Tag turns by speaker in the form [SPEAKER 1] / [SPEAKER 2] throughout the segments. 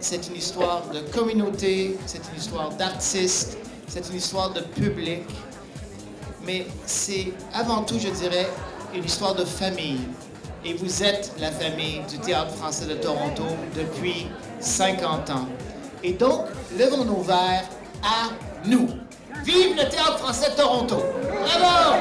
[SPEAKER 1] c'est une histoire de communauté, c'est une histoire d'artistes, c'est une histoire de public, mais c'est avant tout, je dirais, une histoire de famille. Et vous êtes la famille du Théâtre français de Toronto depuis 50 ans. Et donc, levons nos verres à nous. Vive le Théâtre français de Toronto! Bravo!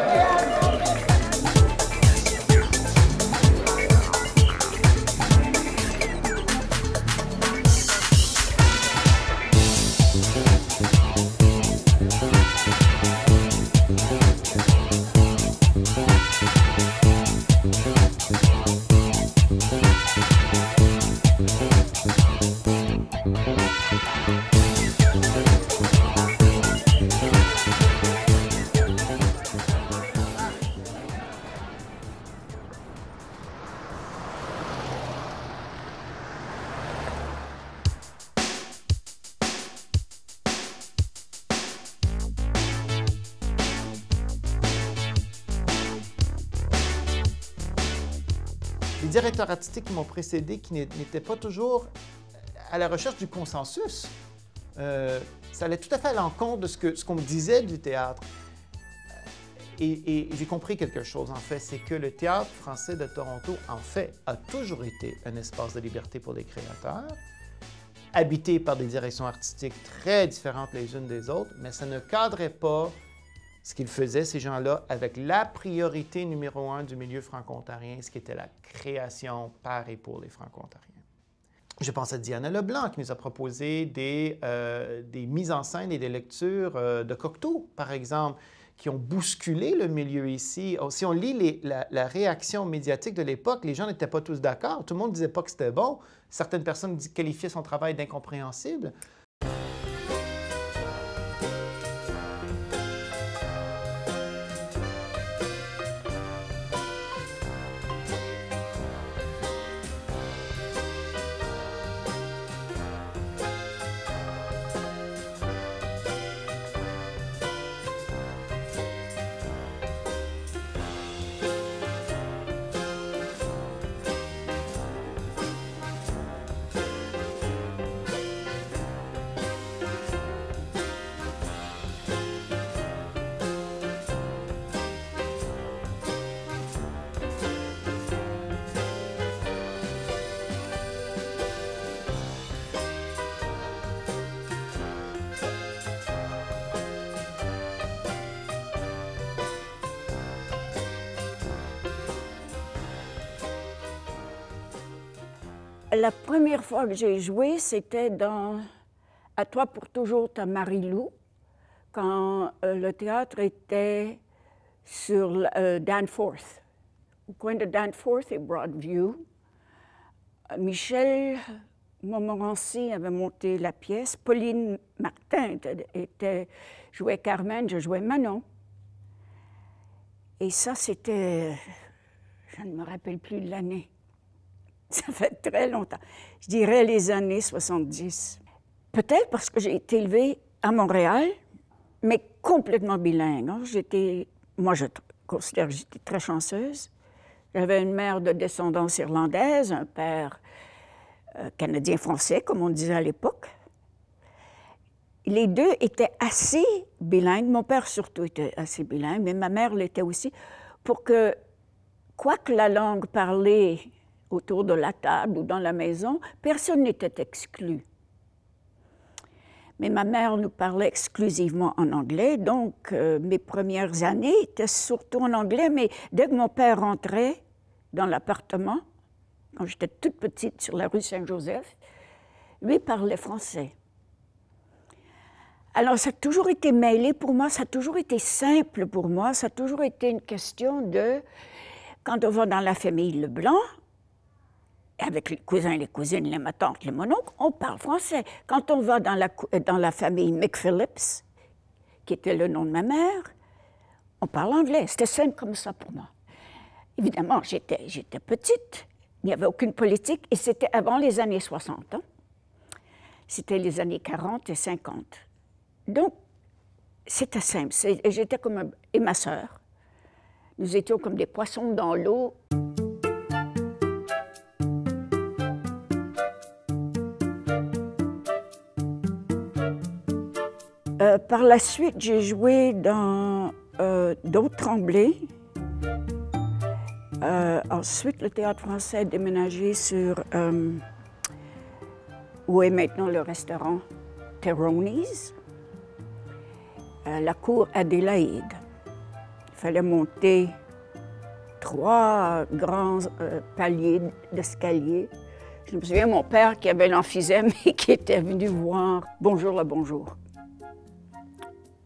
[SPEAKER 2] Les directeurs artistiques qui m'ont précédé, qui n'étaient pas toujours à la recherche du consensus, ça allait tout à fait à l'encontre de ce qu'on me disait du théâtre. Et j'ai compris quelque chose, en fait, c'est que le Théâtre français de Toronto, en fait, a toujours été un espace de liberté pour les créateurs, habité par des directions artistiques très différentes les unes des autres, mais ça ne cadrait pas ce qu'ils faisaient, ces gens-là, avec la priorité numéro 1 du milieu franco-ontarien, ce qui était la création par et pour les franco-ontariens. Je pense à Diana Leblanc, qui nous a proposé des mises en scène et des lectures de Cocteau, par exemple, qui ont bousculé le milieu ici. Si on lit la réaction médiatique de l'époque, les gens n'étaient pas tous d'accord. Tout le monde ne disait pas que c'était bon. Certaines personnes qualifiaient son travail d'incompréhensible.
[SPEAKER 3] La première fois que j'ai joué, c'était dans « À toi pour toujours, ta Marie-Lou », quand le théâtre était sur Danforth, au coin de Danforth et Broadview. Michel Montmorency avait monté la pièce. Pauline Martin jouait Carmen, je jouais Manon. Et ça, c'était... Je ne me rappelle plus de l'année. Ça fait très longtemps. Je dirais les années 70. Peut-être parce que j'ai été élevée à Montréal, mais complètement bilingue. Hein. Moi, je considère que j'étais très chanceuse. J'avais une mère de descendance irlandaise, un père canadien-français, comme on disait à l'époque. Les deux étaient assez bilingues. Mon père surtout était assez bilingue, mais ma mère l'était aussi, pour que, quoique la langue parlée autour de la table ou dans la maison, personne n'était exclu. Mais ma mère nous parlait exclusivement en anglais, donc mes premières années étaient surtout en anglais, mais dès que mon père rentrait dans l'appartement, quand j'étais toute petite sur la rue Saint-Joseph, lui parlait français. Alors, ça a toujours été mêlé pour moi, ça a toujours été simple pour moi, ça a toujours été une question de... Quand on va dans la famille Leblanc, avec les cousins et les cousines, ma tante, les mononcles, on parle français. Quand on va dans la famille McPhillips, qui était le nom de ma mère, on parle anglais. C'était simple comme ça pour moi. Évidemment, j'étais petite, il n'y avait aucune politique, et c'était avant les années 60. Hein? C'était les années 40 et 50. Donc, c'était simple. J'étais comme et ma sœur. Nous étions comme des poissons dans l'eau. Par la suite, j'ai joué dans d'autres Tremblay. Ensuite, le Théâtre français a déménagé sur où est maintenant le restaurant Terroni's, la cour Adélaïde. Il fallait monter 3 grands paliers d'escalier. Je me souviens, mon père qui avait l'emphysème et qui était venu voir Bonjour le bonjour.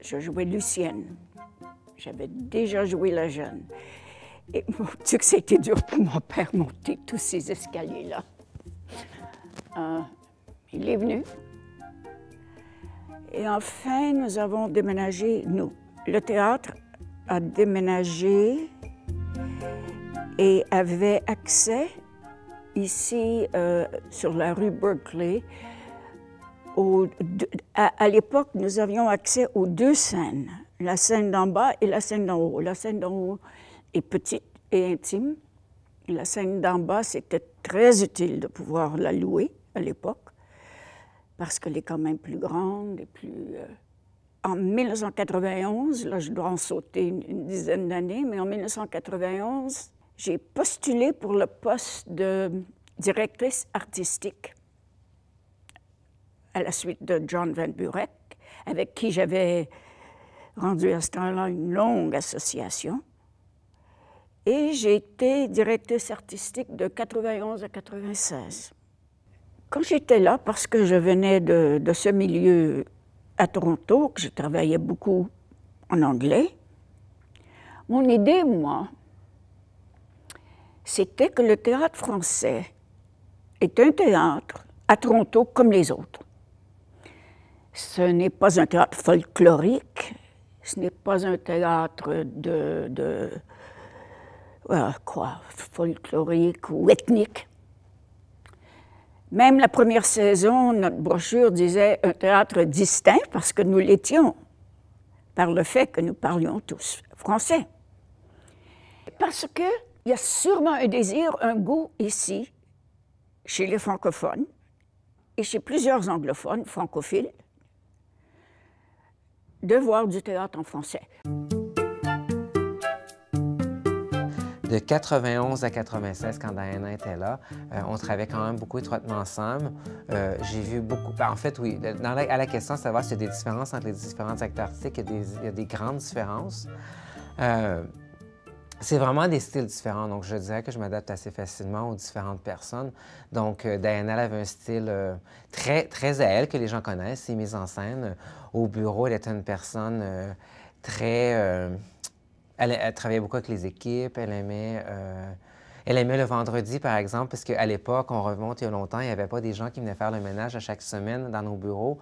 [SPEAKER 3] Je jouais Lucienne. J'avais déjà joué la jeune. Et mon Dieu que c'était dur pour mon père monter tous ces escaliers-là. Il est venu. Et enfin, nous avons déménagé, nous. Le théâtre a déménagé et avait accès ici, sur la rue Berkeley. À l'époque, nous avions accès aux 2 scènes, la scène d'en bas et la scène d'en haut. La scène d'en haut est petite et intime. La scène d'en bas, c'était très utile de pouvoir la louer à l'époque, parce qu'elle est quand même plus grande et plus... En 1991, là, je dois en sauter une dizaine d'années, mais en 1991, j'ai postulé pour le poste de directrice artistique à la suite de John Van Burek, avec qui j'avais rendu à ce temps-là une longue association. Et j'ai été directrice artistique de 91 à 96. Quand j'étais là, parce que je venais de ce milieu à Toronto, que je travaillais beaucoup en anglais, mon idée, moi, c'était que le théâtre français est un théâtre à Toronto comme les autres. Ce n'est pas un théâtre folklorique, ce n'est pas un théâtre folklorique ou ethnique. Même la première saison, notre brochure disait un théâtre distinct parce que nous l'étions, par le fait que nous parlions tous français. Parce qu'il y a sûrement un désir, un goût ici, chez les francophones et chez plusieurs anglophones francophiles, de voir du théâtre en français.
[SPEAKER 4] De 91 à 96, quand Diana était là, on travaillait quand même beaucoup étroitement ensemble. J'ai vu beaucoup... En fait, oui, à la question de savoir s'il y a des différences entre les différents acteurs artistiques, il y a des grandes différences. C'est vraiment des styles différents, donc je dirais que je m'adapte assez facilement aux différentes personnes. Donc, Diana elle avait un style très à elle, que les gens connaissent, ses mises en scène. Au bureau, elle était une personne très... Elle travaillait beaucoup avec les équipes, elle aimait le vendredi, par exemple, parce qu'à l'époque, on remonte il y a longtemps, il n'y avait pas des gens qui venaient faire le ménage à chaque semaine dans nos bureaux.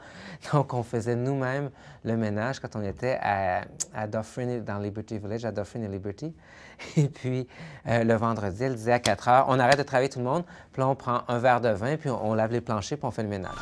[SPEAKER 4] Donc, on faisait nous-mêmes le ménage quand on était à Dufferin, dans Liberty Village, à Dufferin et Liberty. Et puis, le vendredi, elle disait à 4 heures, on arrête de travailler tout le monde, puis là, on prend un verre de vin, puis on lave les planchers, puis on fait le ménage.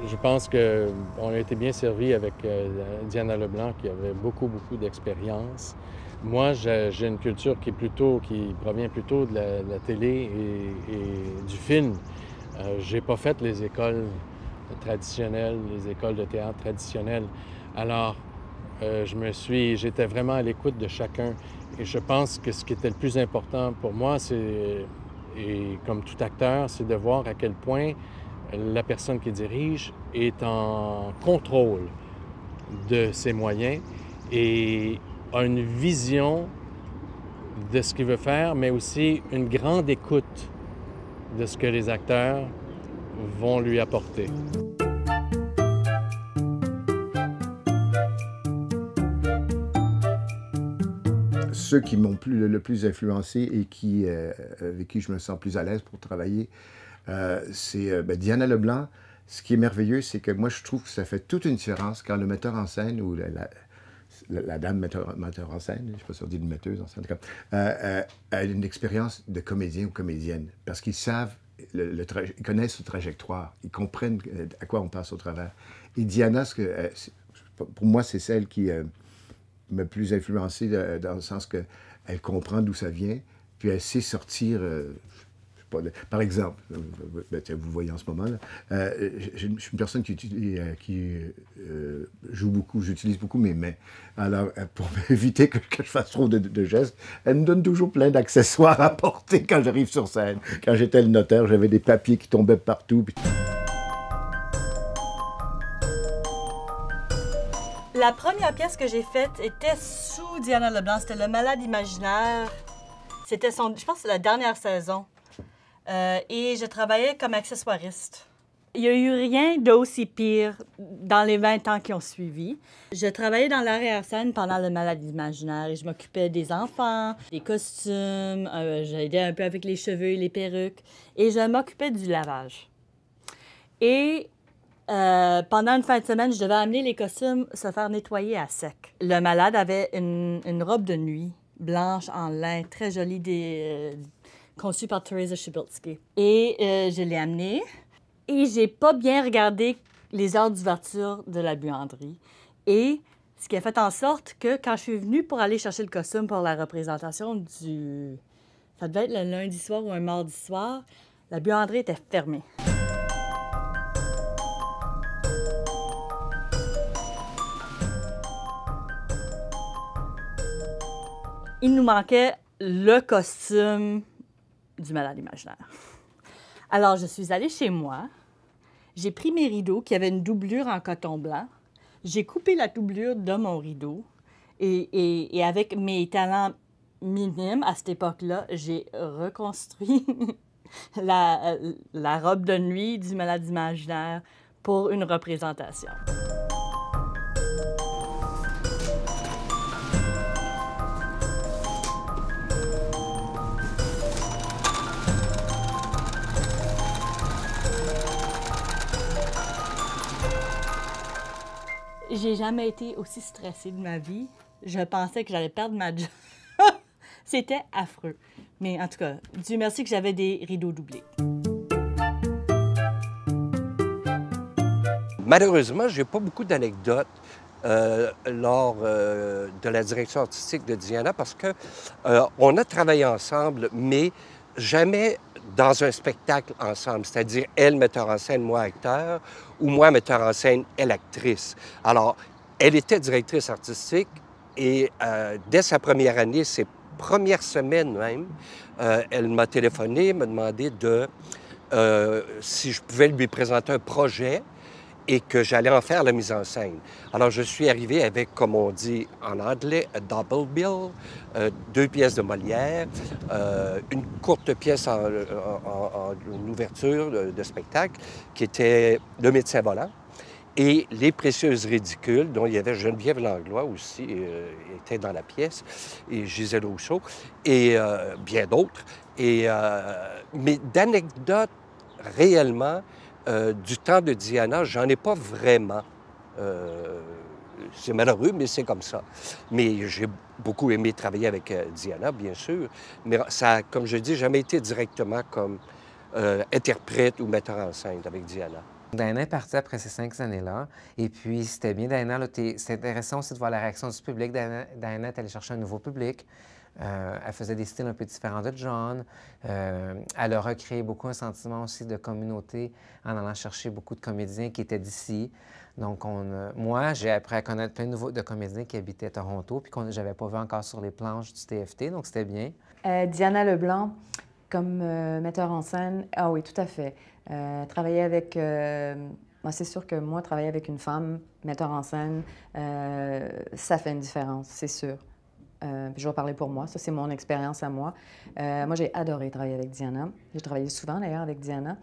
[SPEAKER 5] Je pense qu'on a été bien servi avec Diana Leblanc, qui avait beaucoup d'expérience. Moi, j'ai une culture qui provient plutôt de la télé et du film. J'ai pas fait les écoles traditionnelles, les écoles de théâtre traditionnelles. Alors, j'étais vraiment à l'écoute de chacun. Et je pense que ce qui était le plus important pour moi, et comme tout acteur, c'est de voir à quel point la personne qui dirige est en contrôle de ses moyens et a une vision de ce qu'il veut faire, mais aussi une grande écoute de ce que les acteurs vont lui apporter.
[SPEAKER 6] Ceux qui m'ont le plus influencé et avec qui je me sens plus à l'aise pour travailler, c'est Diana Leblanc. Ce qui est merveilleux, c'est que moi, je trouve que ça fait toute une différence quand le metteur en scène ou la dame metteur en scène, je ne sais pas si on dit une metteuse en scène, a une expérience de comédien ou comédienne. Parce qu'ils savent ils connaissent le trajectoire, ils comprennent à quoi on passe au travers. Et Diana, pour moi, c'est celle qui m'a plus influencé dans le sens qu'elle comprend d'où ça vient, puis elle sait sortir... par exemple, vous voyez en ce moment, là, je suis une personne qui joue beaucoup, j'utilise beaucoup mes mains. Alors, pour éviter que je fasse trop de gestes, elle me donne toujours plein d'accessoires à porter quand j'arrive sur scène. Quand j'étais le notaire, j'avais des papiers qui tombaient partout.
[SPEAKER 7] La première pièce que j'ai faite était sous Diana Leblanc. C'était Le Malade imaginaire. C'était je pense que c'est la dernière saison. Et je travaillais comme accessoiriste. Il n'y a eu rien d'aussi pire dans les 20 ans qui ont suivi. Je travaillais dans l'arrière-scène pendant Le Malade imaginaire et je m'occupais des enfants, des costumes, j'aidais un peu avec les cheveux et les perruques et je m'occupais du lavage. Et pendant une fin de semaine, je devais amener les costumes se faire nettoyer à sec. Le Malade avait une robe de nuit blanche en lin, très jolie, conçue par Teresa Szybilski. Et je l'ai amenée. Et j'ai pas bien regardé les heures d'ouverture de la buanderie. Et ce qui a fait en sorte que quand je suis venue pour aller chercher le costume pour la représentation ça devait être le lundi soir ou un mardi soir, la buanderie était fermée. Il nous manquait le costume du Malade imaginaire. Alors, je suis allée chez moi, j'ai pris mes rideaux qui avaient une doublure en coton blanc, j'ai coupé la doublure de mon rideau et avec mes talents minimes à cette époque-là, j'ai reconstruit la robe de nuit du Malade imaginaire pour une représentation. J'ai jamais été aussi stressée de ma vie. Je pensais que j'allais perdre ma job. C'était affreux. Mais en tout cas, Dieu merci que j'avais des rideaux doublés.
[SPEAKER 8] Malheureusement, je n'ai pas beaucoup d'anecdotes lors de la direction artistique de Diana parce qu'on a travaillé ensemble, mais jamais dans un spectacle ensemble, c'est-à-dire elle, metteur en scène, moi, acteur, ou moi, metteur en scène, elle, actrice. Alors, elle était directrice artistique et dès sa première année, ses premières semaines même, elle m'a téléphoné, m'a demandé si je pouvais lui présenter un projet et que j'allais en faire la mise en scène. Alors, je suis arrivé avec, comme on dit en anglais, a double bill, 2 pièces de Molière, une courte pièce en ouverture de spectacle, qui était Le médecin volant, et Les précieuses ridicules, dont il y avait Geneviève Langlois aussi, était dans la pièce, et Gisèle Rousseau, et bien d'autres. Mais d'anecdotes, réellement, du temps de Diana, j'en ai pas vraiment. C'est malheureux, mais c'est comme ça. Mais j'ai beaucoup aimé travailler avec Diana, bien sûr. Mais ça, comme je dis, jamais été directement comme interprète ou metteur en scène avec Diana.
[SPEAKER 4] Diana est partie après ces 5 années-là. Et puis, c'était bien, Diana, c'est intéressant aussi de voir la réaction du public. Diana est allée chercher un nouveau public. Elle faisait des styles un peu différents de John. Elle a recréé beaucoup un sentiment aussi de communauté en allant chercher beaucoup de comédiens qui étaient d'ici. Donc, moi, j'ai appris à connaître plein de comédiens qui habitaient à Toronto puis que je n'avais pas vu encore sur les planches du TFT, donc c'était bien.
[SPEAKER 9] Diana Leblanc, comme metteur en scène, ah oui, tout à fait. Travailler avec... c'est sûr que moi, travailler avec une femme, metteur en scène, ça fait une différence, c'est sûr. Je vais parler pour moi, ça c'est mon expérience à moi. Moi, j'ai adoré travailler avec Diana. J'ai travaillé souvent d'ailleurs avec Diana.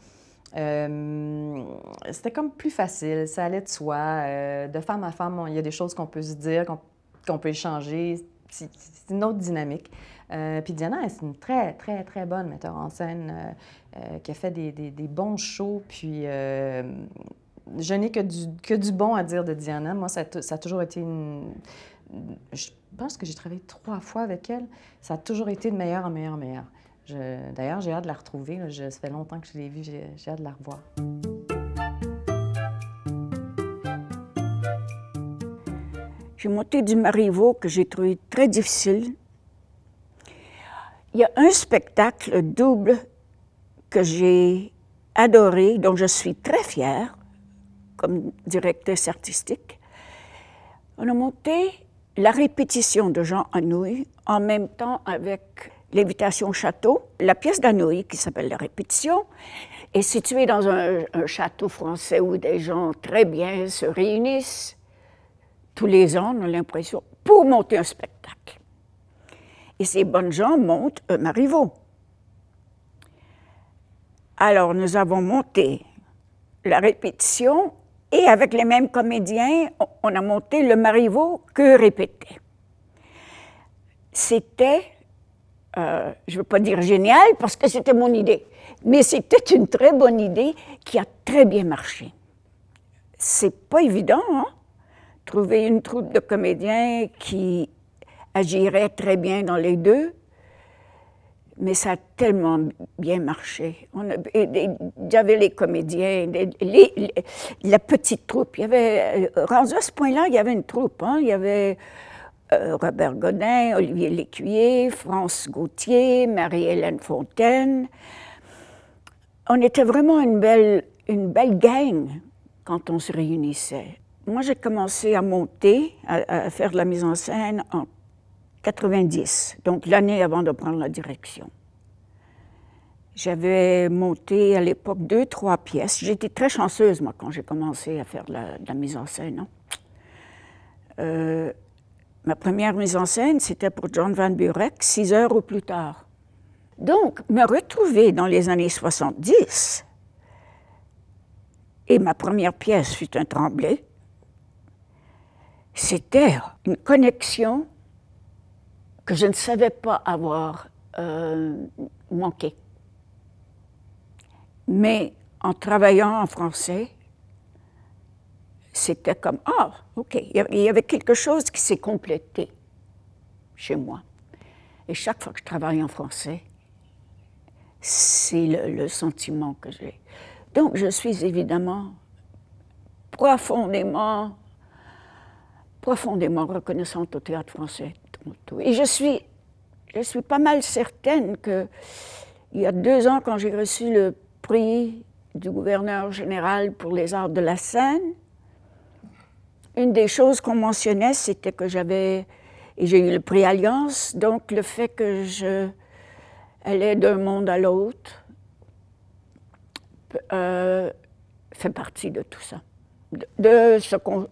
[SPEAKER 9] C'était comme plus facile, ça allait de soi. De femme à femme, il y a des choses qu'on peut se dire, qu'on peut échanger. C'est une autre dynamique. Puis Diana, c'est une très, très, très bonne metteur en scène qui a fait des bons shows. Puis je n'ai que du bon à dire de Diana. Moi, ça a toujours été je pense que j'ai travaillé 3 fois avec elle. Ça a toujours été de meilleur en meilleur en meilleur. D'ailleurs, j'ai hâte de la retrouver. Là. Ça fait longtemps que je l'ai vue, j'ai hâte de la revoir.
[SPEAKER 3] J'ai monté du Marivaux que j'ai trouvé très difficile. Il y a un spectacle double que j'ai adoré, dont je suis très fière comme directrice artistique. On a monté la répétition de Jean Anouilh en même temps avec l'Invitation au château. La pièce d'Anouilh, qui s'appelle La répétition, est située dans un château français où des gens très bien se réunissent. Tous les ans, on a l'impression, pour monter un spectacle. Et ces bonnes gens montent un Marivaux. Alors, nous avons monté la répétition et avec les mêmes comédiens, on a monté le Marivaux que répétait. C'était, je ne veux pas dire génial parce que c'était mon idée, mais c'était une très bonne idée qui a très bien marché. C'est pas évident, hein? Trouver une troupe de comédiens qui agirait très bien dans les deux, mais ça a tellement bien marché. Il y avait les comédiens, la petite troupe. Il y avait, rendu à ce point-là, il y avait une troupe. Hein? Il y avait Robert Godin, Olivier Lécuyer, France Gauthier, Marie-Hélène Fontaine. On était vraiment une belle gang quand on se réunissait. Moi, j'ai commencé à monter, à faire de la mise en scène en 90, donc l'année avant de prendre la direction. J'avais monté à l'époque 2-3 pièces. J'étais très chanceuse, moi, quand j'ai commencé à faire de la mise en scène. Hein? Ma première mise en scène, c'était pour John Van Burek, 6 heures ou plus tard. Donc, me retrouver dans les années 70, et ma première pièce fut un Tremblay, c'était une connexion que je ne savais pas avoir manqué. Mais en travaillant en français, c'était comme « Ah, OK ». Il y avait quelque chose qui s'est complété chez moi. Et chaque fois que je travaille en français, c'est le sentiment que j'ai. Donc, je suis évidemment profondément reconnaissante au Théâtre français de Toronto. Et je suis pas mal certaine que il y a 2 ans, quand j'ai reçu le prix du gouverneur général pour les arts de la scène, une des choses qu'on mentionnait, c'était que j'ai eu le prix Alliance, donc le fait que je allais d'un monde à l'autre fait partie de tout ça, de ce qu'on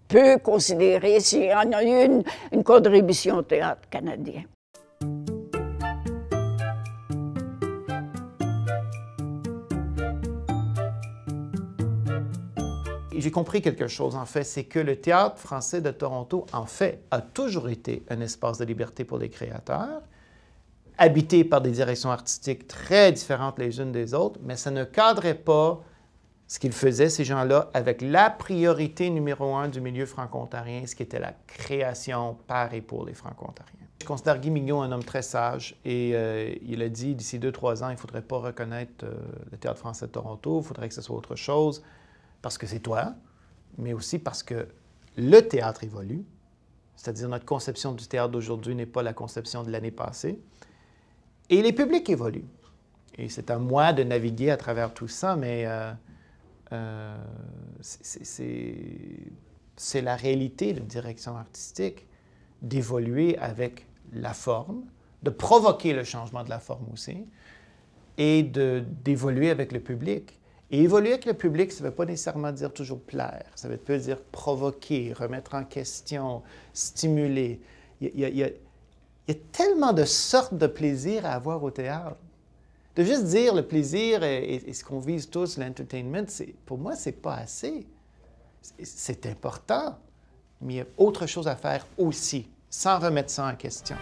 [SPEAKER 3] peut considérer s'il y en a eu une contribution au théâtre canadien.
[SPEAKER 2] J'ai compris quelque chose, en fait, c'est que le Théâtre français de Toronto, en fait, a toujours été un espace de liberté pour les créateurs, habité par des directions artistiques très différentes les unes des autres, mais ça ne cadrait pas ce qu'ils faisaient, ces gens-là, avec la priorité numéro 1 du milieu franco-ontarien, ce qui était la création par et pour les franco-ontariens. Je considère Guy Mignot un homme très sage et il a dit d'ici 2-3 ans, il ne faudrait pas reconnaître le Théâtre français de Toronto, il faudrait que ce soit autre chose, parce que c'est toi, mais aussi parce que le théâtre évolue, c'est-à-dire notre conception du théâtre d'aujourd'hui n'est pas la conception de l'année passée, et les publics évoluent. Et c'est à moi de naviguer à travers tout ça, mais c'est la réalité d'une direction artistique d'évoluer avec la forme, de provoquer le changement de la forme aussi, et d'évoluer avec le public. Et évoluer avec le public, ça ne veut pas nécessairement dire toujours plaire, ça veut dire provoquer, remettre en question, stimuler. Il y a tellement de sortes de plaisir à avoir au théâtre. De juste dire le plaisir et ce qu'on vise tous, l'entertainment, pour moi, ce n'est pas assez. C'est important, mais il y a autre chose à faire aussi, sans remettre ça en question.